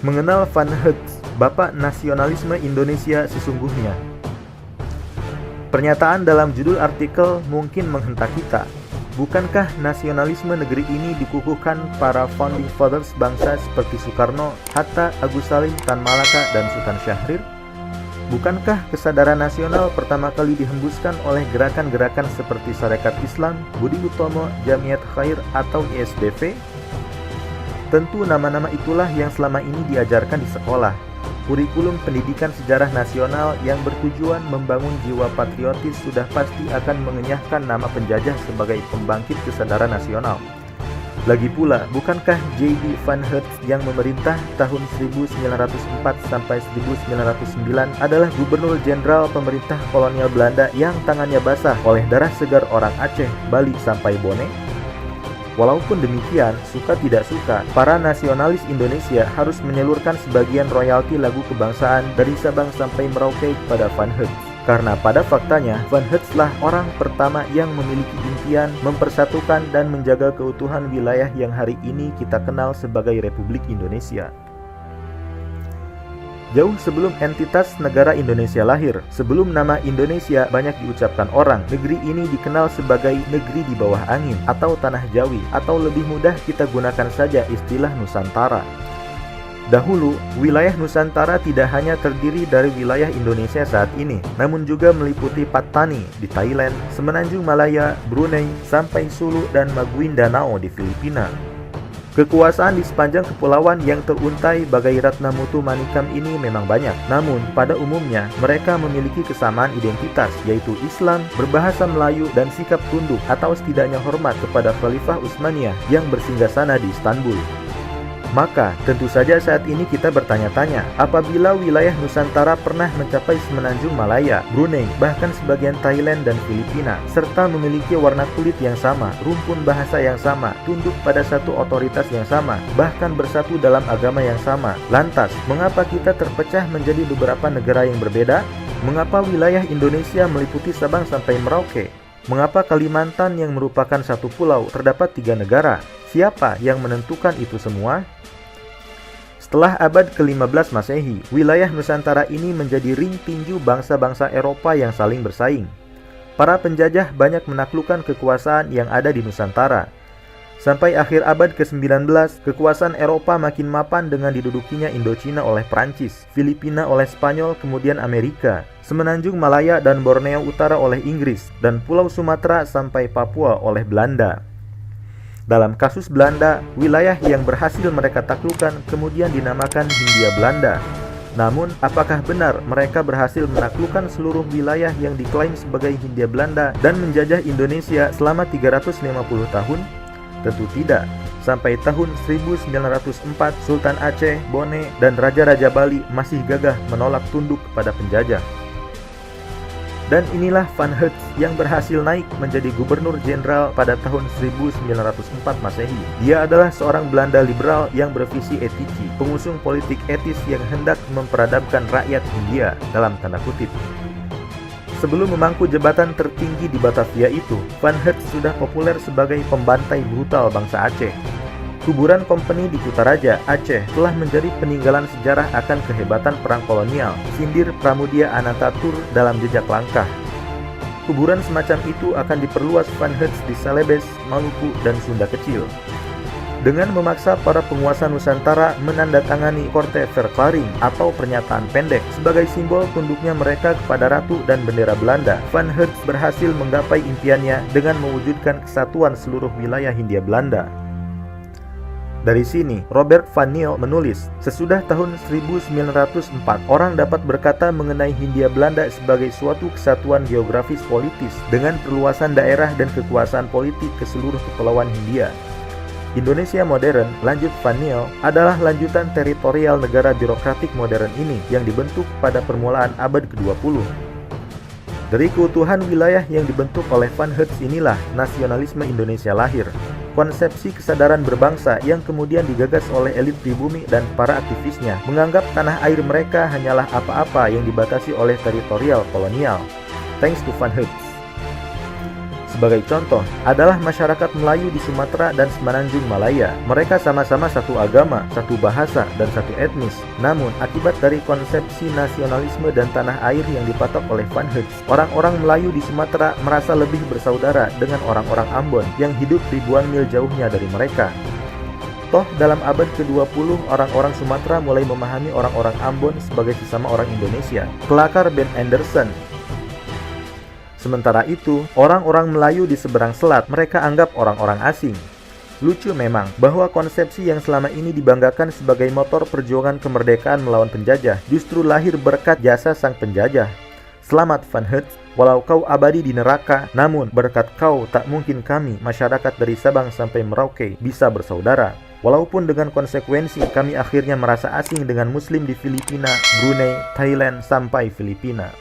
Mengenal Van Hertz, Bapak Nasionalisme Indonesia sesungguhnya. Pernyataan dalam judul artikel mungkin menghentak kita. Bukankah nasionalisme negeri ini dikukuhkan para founding fathers bangsa seperti Soekarno, Hatta, Agus Salim, Tan Malaka, dan Sultan Syahrir? Bukankah kesadaran nasional pertama kali dihembuskan oleh gerakan-gerakan seperti Sarekat Islam, Budi Utomo, Jamiat Khair, atau ISBV? Tentu nama-nama itulah yang selama ini diajarkan di sekolah. Kurikulum pendidikan sejarah nasional yang bertujuan membangun jiwa patriotis sudah pasti akan mengenyahkan nama penjajah sebagai pembangkit kesadaran nasional. Lagi pula, bukankah J.B. Van Hertz yang memerintah tahun 1904 sampai 1909 adalah Gubernur Jenderal pemerintah kolonial Belanda yang tangannya basah oleh darah segar orang Aceh, Bali, sampai Bone? Walaupun demikian, suka tidak suka, para nasionalis Indonesia harus menyalurkan sebagian royalti lagu kebangsaan dari Sabang sampai Merauke kepada Van Hertz. Karena pada faktanya, Van Hertz lah orang pertama yang memiliki impian mempersatukan dan menjaga keutuhan wilayah yang hari ini kita kenal sebagai Republik Indonesia. Jauh sebelum entitas negara Indonesia lahir, sebelum nama Indonesia banyak diucapkan orang, negeri ini dikenal sebagai negeri di bawah angin atau tanah Jawi, atau lebih mudah kita gunakan saja istilah Nusantara. Dahulu, wilayah Nusantara tidak hanya terdiri dari wilayah Indonesia saat ini, namun juga meliputi Patani di Thailand, Semenanjung Malaya, Brunei, sampai Sulu dan Maguindanao di Filipina. Kekuasaan di sepanjang kepulauan yang teruntai bagai Ratna Mutu Manikam ini memang banyak. Namun, pada umumnya, mereka memiliki kesamaan identitas, yaitu Islam, berbahasa Melayu, dan sikap tunduk atau setidaknya hormat kepada Khalifah Utsmaniyah yang bersinggasana di Istanbul. Maka, tentu saja saat ini kita bertanya-tanya, apabila wilayah Nusantara pernah mencapai Semenanjung Malaya, Brunei, bahkan sebagian Thailand dan Filipina, serta memiliki warna kulit yang sama, rumpun bahasa yang sama, tunduk pada satu otoritas yang sama, bahkan bersatu dalam agama yang sama, lantas, mengapa kita terpecah menjadi beberapa negara yang berbeda? Mengapa wilayah Indonesia meliputi Sabang sampai Merauke? Mengapa Kalimantan yang merupakan satu pulau terdapat 3 negara? Siapa yang menentukan itu semua? Setelah abad ke-15 Masehi, wilayah Nusantara ini menjadi ring tinju bangsa-bangsa Eropa yang saling bersaing. Para penjajah banyak menaklukkan kekuasaan yang ada di Nusantara. Sampai akhir abad ke-19, kekuasaan Eropa makin mapan dengan didudukinya Indochina oleh Prancis, Filipina oleh Spanyol, kemudian Amerika, Semenanjung Malaya dan Borneo Utara oleh Inggris, dan Pulau Sumatera sampai Papua oleh Belanda. Dalam kasus Belanda, wilayah yang berhasil mereka taklukkan kemudian dinamakan Hindia Belanda. Namun, apakah benar mereka berhasil menaklukkan seluruh wilayah yang diklaim sebagai Hindia Belanda dan menjajah Indonesia selama 350 tahun? Tentu tidak. Sampai tahun 1904, Sultan Aceh, Bone, dan Raja-Raja Bali masih gagah menolak tunduk kepada penjajah. Dan inilah Van Hertz yang berhasil naik menjadi Gubernur Jenderal pada tahun 1904 Masehi. Dia adalah seorang Belanda liberal yang bervisi etiki, pengusung politik etis yang hendak memperadabkan rakyat Hindia, dalam tanda kutip. Sebelum memangku jabatan tertinggi di Batavia itu, Van Hertz sudah populer sebagai pembantai brutal bangsa Aceh. Kuburan kompeni di Kutaraja, Aceh telah menjadi peninggalan sejarah akan kehebatan perang kolonial, sindir Pramudia Anantatur dalam jejak langkah. Kuburan semacam itu akan diperluas Van Hertz di Celebes, Maluku, dan Sunda Kecil. Dengan memaksa para penguasa Nusantara menandatangani Korte Verklaring atau pernyataan pendek sebagai simbol tunduknya mereka kepada ratu dan bendera Belanda, Van Hertz berhasil menggapai impiannya dengan mewujudkan kesatuan seluruh wilayah Hindia Belanda. Dari sini, Robert van Niel menulis, sesudah tahun 1904, orang dapat berkata mengenai Hindia Belanda sebagai suatu kesatuan geografis politis dengan perluasan daerah dan kekuasaan politik ke seluruh kepulauan Hindia. Indonesia modern, lanjut Van Niel, adalah lanjutan teritorial negara birokratik modern ini yang dibentuk pada permulaan abad ke-20. Dari keutuhan wilayah yang dibentuk oleh Van Hertz inilah nasionalisme Indonesia lahir. Konsepsi kesadaran berbangsa yang kemudian digagas oleh elit pribumi dan para aktivisnya menganggap tanah air mereka hanyalah apa-apa yang dibatasi oleh teritorial kolonial. Thanks to Van Hertz. Sebagai contoh, adalah masyarakat Melayu di Sumatera dan Semenanjung Malaya. Mereka sama-sama satu agama, satu bahasa, dan satu etnis. Namun, akibat dari konsepsi nasionalisme dan tanah air yang dipatok oleh Van Hertz, orang-orang Melayu di Sumatera merasa lebih bersaudara dengan orang-orang Ambon yang hidup ribuan mil jauhnya dari mereka. Toh, dalam abad ke-20, orang-orang Sumatera mulai memahami orang-orang Ambon sebagai sesama orang Indonesia. Kelakar Ben Anderson. Sementara itu, orang-orang Melayu di seberang selat mereka anggap orang-orang asing. Lucu memang bahwa konsepsi yang selama ini dibanggakan sebagai motor perjuangan kemerdekaan melawan penjajah justru lahir berkat jasa sang penjajah. Selamat Van Hertz, walau kau abadi di neraka, namun berkat kau tak mungkin kami, masyarakat dari Sabang sampai Merauke, bisa bersaudara. Walaupun dengan konsekuensi kami akhirnya merasa asing dengan Muslim di Filipina, Brunei, Thailand, sampai Filipina.